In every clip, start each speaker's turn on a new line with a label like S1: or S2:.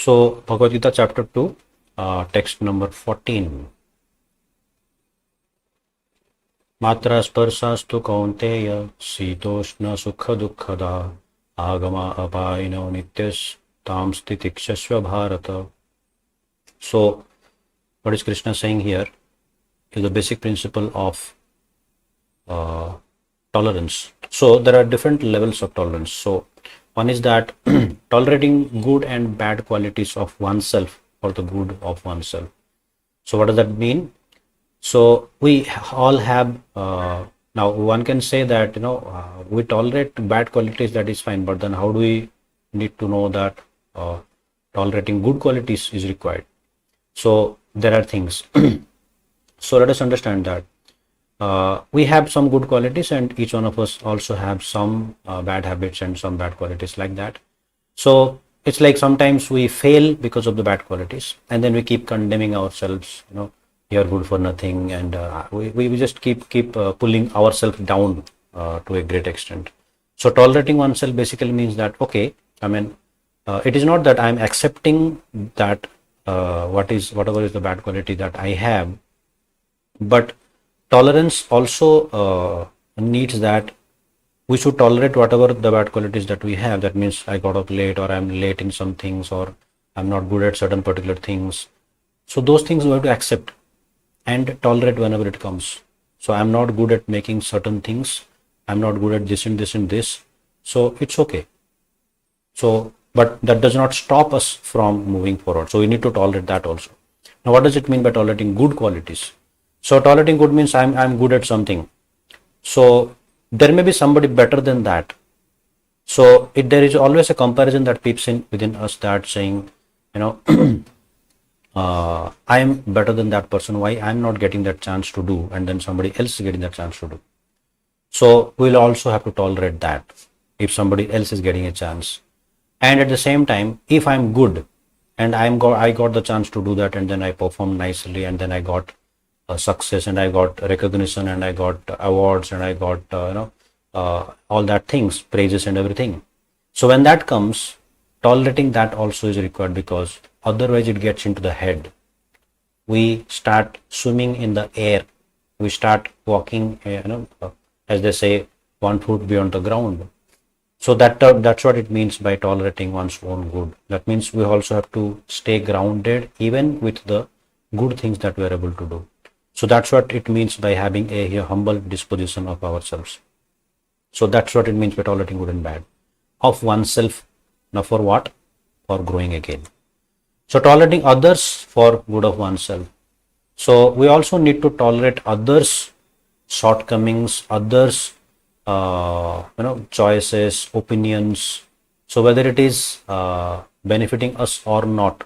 S1: So, Bhagavad Gita chapter 2, text number 14. Matra sparsastu kaunteya sitoshna sukha dukkhada agama apayino nityas tam stitikshasva bharata. So, what is Krishna saying here is the basic principle of tolerance. So, there are different levels of tolerance. So, one is that tolerating good and bad qualities of oneself for the good of oneself. So, what does that mean? So, we all have, now one can say that, we tolerate bad qualities, that is fine, but then how do we need to know that tolerating good qualities is required? So, there are things. So, let us understand that we have some good qualities, and each one of us also have some bad habits and some bad qualities like that. So it's like sometimes we fail because of the bad qualities, and then we keep condemning ourselves, you're good for nothing, and we just keep pulling ourselves down to a great extent. So tolerating oneself basically means that, okay, it is not that I'm accepting that whatever is the bad quality that I have, but tolerance also needs that we should tolerate whatever the bad qualities that we have. That means I got up late, or I'm late in some things, or I'm not good at certain particular things. So those things we have to accept and tolerate whenever it comes. So I'm not good at making certain things. I'm not good at this and this and this. So it's okay. So, but that does not stop us from moving forward. So we need to tolerate that also. Now, what does it mean by tolerating good qualities? So tolerating good means I'm good at something. So there may be somebody better than that. So there is always a comparison that peeps in within us, that saying, I'm better than that person. Why I'm not getting that chance to do, and then somebody else is getting that chance to do. So we'll also have to tolerate that if somebody else is getting a chance. And at the same time, if I'm good and I got the chance to do that, and then I performed nicely, and then I got success, and I got recognition, and I got awards, and I got all that things, praises and everything. So when that comes, tolerating that also is required, because otherwise it gets into the head. We start swimming in the air. We start walking, as they say, 1 foot beyond the ground. So that's what it means by tolerating one's own good. That means we also have to stay grounded even with the good things that we are able to do. So that's what it means by having a humble disposition of ourselves. So that's what it means by tolerating good and bad of oneself. Now for what? For growing again. So tolerating others for good of oneself. So we also need to tolerate others' shortcomings, others' choices, opinions. So whether it is benefiting us or not.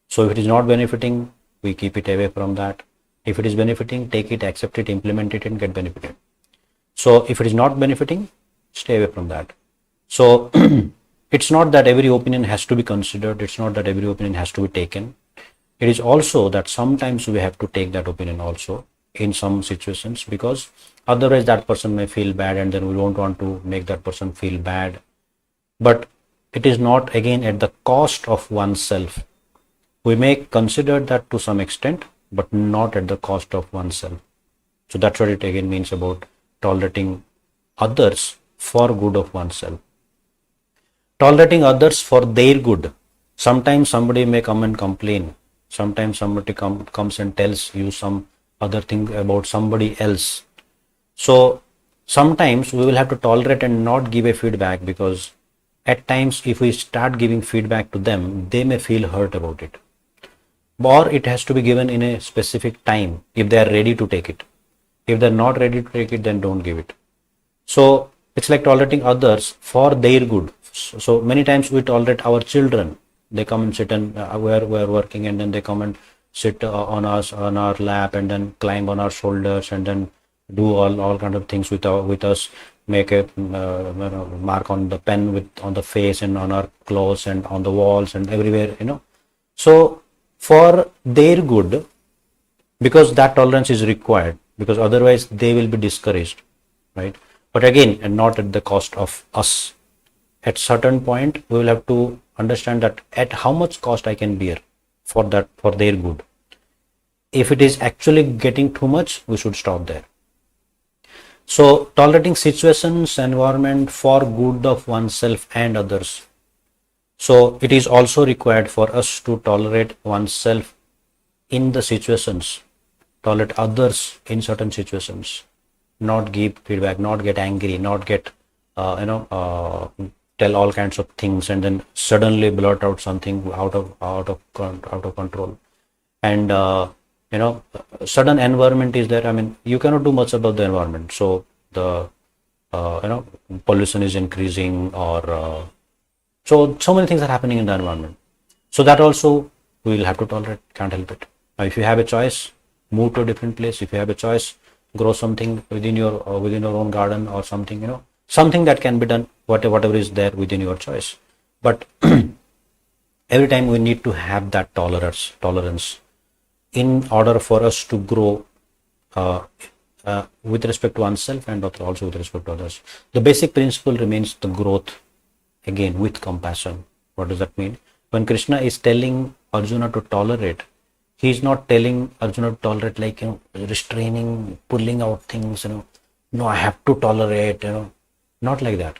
S1: So if it is not benefiting, we keep it away from that. If it is benefiting, take it, accept it, implement it, and get benefited. So if it is not benefiting, stay away from that. So it's not that every opinion has to be considered. It's not that every opinion has to be taken. It is also that sometimes we have to take that opinion also in some situations, because otherwise that person may feel bad, and then we don't want to make that person feel bad. But it is not, again, at the cost of oneself. We may consider that to some extent, but not at the cost of oneself. So that's what it again means about tolerating others for good of oneself. Tolerating others for their good. Sometimes somebody may come and complain. Sometimes somebody comes and tells you some other thing about somebody else. So sometimes we will have to tolerate and not give a feedback, because at times if we start giving feedback to them, they may feel hurt about it. Or it has to be given in a specific time if they are ready to take it. If they're not ready to take it, then don't give it. So it's like tolerating others for their good. So many times we tolerate our children. They come and sit, and we're working, and then they come and sit on our lap, and then climb on our shoulders, and then do all kind of things with us. Make a mark on the pen on the face, and on our clothes, and on the walls, and everywhere. So for their good, because that tolerance is required, because otherwise they will be discouraged, right? But again, and not at the cost of us. at certain point we will have to understand that at how much cost I can bear for that, for their good. If it is actually getting too much, we should stop there. So tolerating situations, environment for good of oneself and others. So it is also required for us to tolerate oneself in the situations, tolerate others in certain situations, not give feedback, not get angry, not get tell all kinds of things and then suddenly blurt out something out of control. And sudden environment is there. I mean, you cannot do much about the environment. So the pollution is increasing, or so many things are happening in the environment. So that also we will have to tolerate. Can't help it. Now, if you have a choice, move to a different place. If you have a choice, grow something within your own garden or something. Something that can be done. Whatever is there within your choice. But every time we need to have that tolerance in order for us to grow with respect to oneself and also with respect to others. The basic principle remains the growth, again with compassion. What does that mean? When Krishna is telling Arjuna to tolerate, he is not telling Arjuna to tolerate like restraining, pulling out things. No, I have to tolerate. Not like that.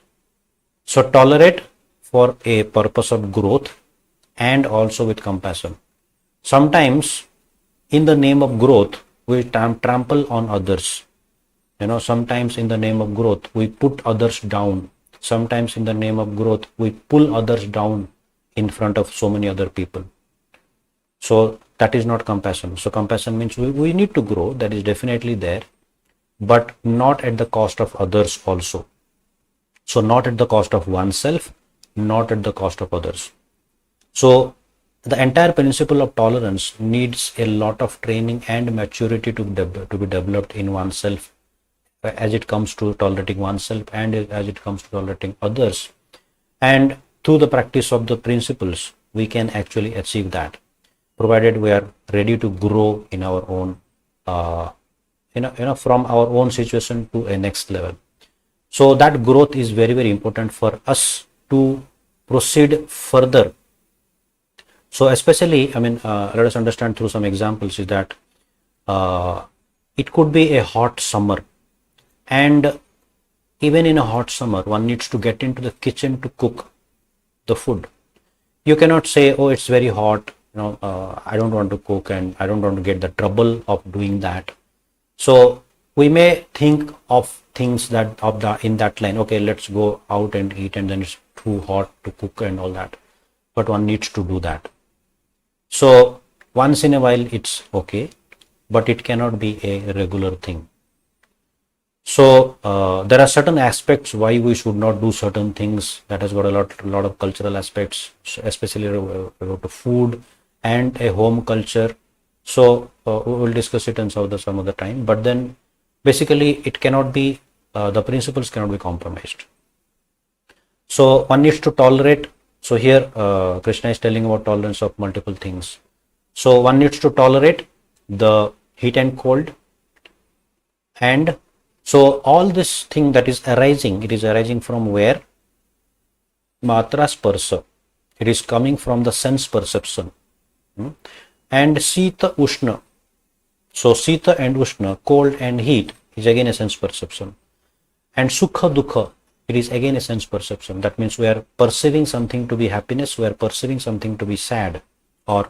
S1: So tolerate for a purpose of growth and also with compassion. Sometimes in the name of growth, we trample on others. Sometimes in the name of growth, we put others down. Sometimes in the name of growth, we pull others down in front of so many other people. So that is not compassion. So compassion means we need to grow. That is definitely there, but not at the cost of others also. So not at the cost of oneself, not at the cost of others. So the entire principle of tolerance needs a lot of training and maturity to be developed in oneself as it comes to tolerating oneself and as it comes to tolerating others. And through the practice of the principles, we can actually achieve that, provided we are ready to grow in our own, from our own situation to a next level. So that growth is very, very important for us to proceed further. So especially, let us understand through some examples is that it could be a hot summer, and even in a hot summer, one needs to get into the kitchen to cook the food. You cannot say, oh, it's very hot, I don't want to cook and I don't want to get the trouble of doing that. So we may think of things that in that line, okay, let's go out and eat, and then it's too hot to cook and all that. But one needs to do that. So once in a while it's okay, but it cannot be a regular thing. So there are certain aspects why we should not do certain things. That has got a lot of cultural aspects, especially about the food and a home culture. So we will discuss it in some other time. But then basically it cannot be, the principles cannot be compromised. So one needs to tolerate. So here Krishna is telling about tolerance of multiple things. So one needs to tolerate the heat and cold. And so all this thing that is arising, it is arising from where? Matra sparsa. It is coming from the sense perception. And Sita Ushna. So Sita and Ushna, cold and heat, is again a sense perception. And Sukha Dukha, it is again a sense perception. That means we are perceiving something to be happiness, we are perceiving something to be sad or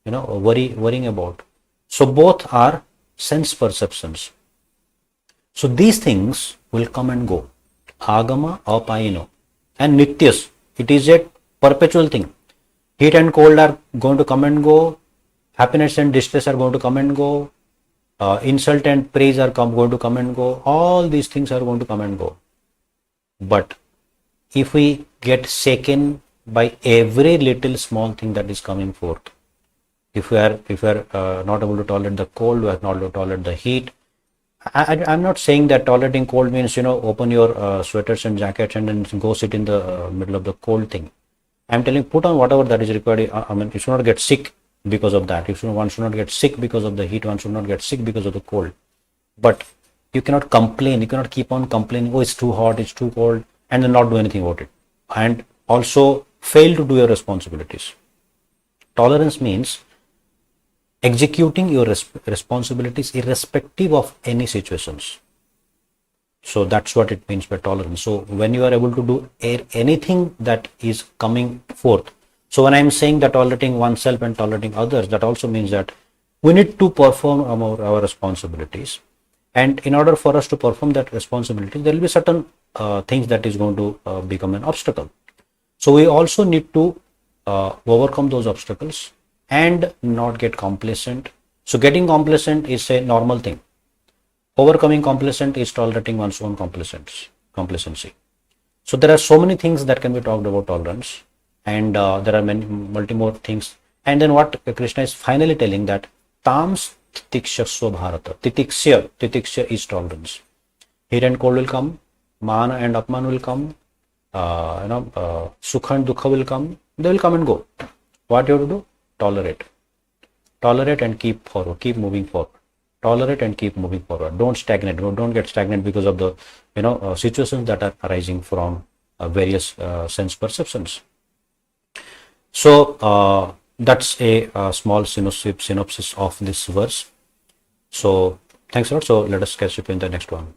S1: worrying about. So both are sense perceptions. So these things will come and go. Agama, apayino, and nityas. It is a perpetual thing. Heat and cold are going to come and go. Happiness and distress are going to come and go. Insult and praise are going to come and go. All these things are going to come and go. But if we get shaken by every little small thing that is coming forth, if we are not able to tolerate the cold, we are not able to tolerate the heat. I'm not saying that tolerating cold means open your sweaters and jackets and then go sit in the middle of the cold thing. I'm telling, put on whatever that is required. You should not get sick because of that. One should not get sick because of the heat. One should not get sick because of the cold. But you cannot complain. You cannot keep on complaining. Oh, it's too hot. It's too cold. and then not do anything about it, and also fail to do your responsibilities. Tolerance means executing your responsibilities irrespective of any situations. So that's what it means by tolerance. So when you are able to do anything that is coming forth, so when I'm saying that tolerating oneself and tolerating others, that also means that we need to perform our responsibilities, and in order for us to perform that responsibility, there will be certain things that is going to become an obstacle. So we also need to overcome those obstacles and not get complacent. So getting complacent is a normal thing. Overcoming complacent is tolerating one's own complacency. So there are so many things that can be talked about tolerance, and there are multi more things. And then what Krishna is finally telling, that tams titikshasva bharata. Titiksha is tolerance. Heat and cold will come, man and apman will come, sukha and dukha will come. They will come and go. What you have to do? Tolerate and keep moving forward. Tolerate and keep moving forward. Don't stagnate. Don't get stagnant because of the situations that are arising from various sense perceptions. So that's a small synopsis of this verse. So thanks a lot. So let us catch up in the next one.